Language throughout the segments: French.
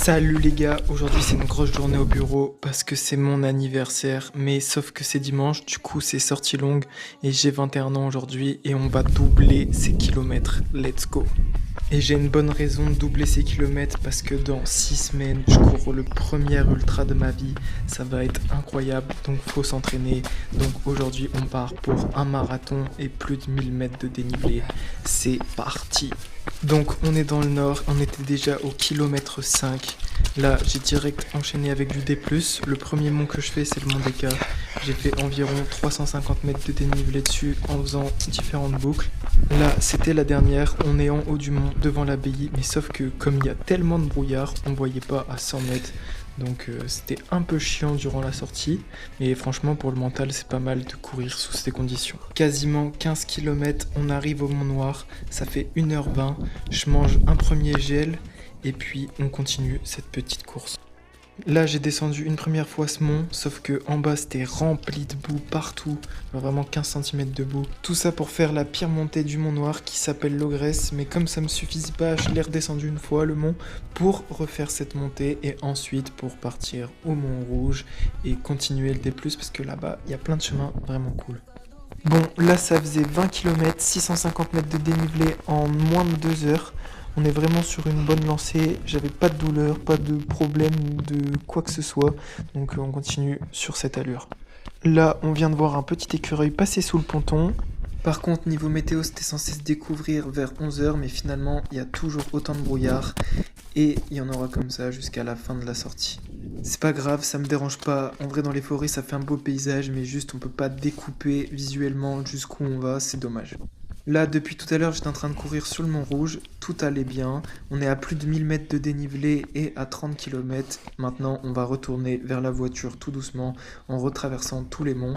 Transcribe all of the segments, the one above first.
Salut les gars, aujourd'hui c'est une grosse journée au bureau parce que c'est mon anniversaire, mais sauf que c'est dimanche, du coup c'est sortie longue et j'ai 21 ans aujourd'hui et on va doubler ces kilomètres, let's go. Et j'ai une bonne raison de doubler ces kilomètres parce que dans 6 semaines, je cours le premier ultra de ma vie, ça va être incroyable, donc faut s'entraîner. Donc aujourd'hui on part pour un marathon et plus de 1000 mètres de dénivelé, c'est parti. Donc on est dans le nord, on était déjà au kilomètre 5. Là j'ai direct enchaîné avec du D+. Le premier mont que je fais c'est le mont Deka. J'ai fait environ 350 mètres de dénivelé dessus en faisant différentes boucles. Là c'était la dernière, on est en haut du mont devant l'abbaye, mais sauf que comme il y a tellement de brouillard, on voyait pas à 100 mètres. Donc c'était un peu chiant durant la sortie, mais franchement pour le mental c'est pas mal de courir sous ces conditions. Quasiment 15 km, on arrive au Mont Noir, ça fait 1h20, je mange un premier gel et puis on continue cette petite course. Là j'ai descendu une première fois ce mont, sauf que en bas c'était rempli de boue partout, vraiment 15 cm de boue. Tout ça pour faire la pire montée du Mont Noir qui s'appelle l'Ogresse, mais comme ça me suffisait pas, je l'ai redescendu une fois le mont pour refaire cette montée et ensuite pour partir au Mont Rouge et continuer le D+, parce que là-bas il y a plein de chemins vraiment cool. Bon, là ça faisait 20 km, 650 mètres de dénivelé en moins de 2 heures. On est vraiment sur une bonne lancée, j'avais pas de douleur, pas de problème de quoi que ce soit, donc on continue sur cette allure. Là, on vient de voir un petit écureuil passer sous le ponton. Par contre, niveau météo, c'était censé se découvrir vers 11 heures, mais finalement, il y a toujours autant de brouillard, et il y en aura comme ça jusqu'à la fin de la sortie. C'est pas grave, ça me dérange pas. En vrai, dans les forêts, ça fait un beau paysage, mais juste, on peut pas découper visuellement jusqu'où on va, c'est dommage. Là, depuis tout à l'heure, j'étais en train de courir sur le Mont Rouge, tout allait bien. On est à plus de 1000 mètres de dénivelé et à 30 km. Maintenant, on va retourner vers la voiture tout doucement en retraversant tous les monts.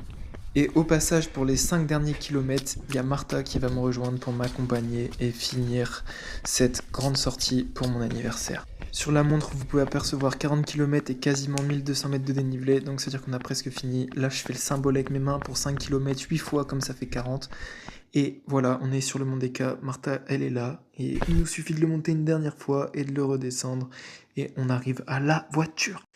Et au passage, pour les 5 derniers kilomètres, il y a Martha qui va me rejoindre pour m'accompagner et finir cette grande sortie pour mon anniversaire. Sur la montre, vous pouvez apercevoir 40 km et quasiment 1200 mètres de dénivelé, donc c'est-à-dire qu'on a presque fini. Là, je fais le symbole avec mes mains pour 5 km 8 fois, comme ça fait 40. Et voilà, on est sur le mont Deka, Martha, elle est là, et il nous suffit de le monter une dernière fois et de le redescendre, et on arrive à la voiture.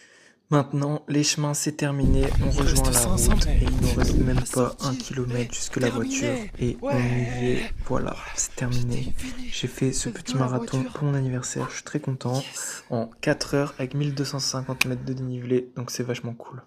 Maintenant, les chemins c'est terminé, on rejoint la route, et il nous reste même pas 1 km jusque la voiture, et on y est, voilà, c'est terminé. J'ai fait ce petit marathon pour mon anniversaire, je suis très content, en 4 heures avec 1250 mètres de dénivelé, donc c'est vachement cool.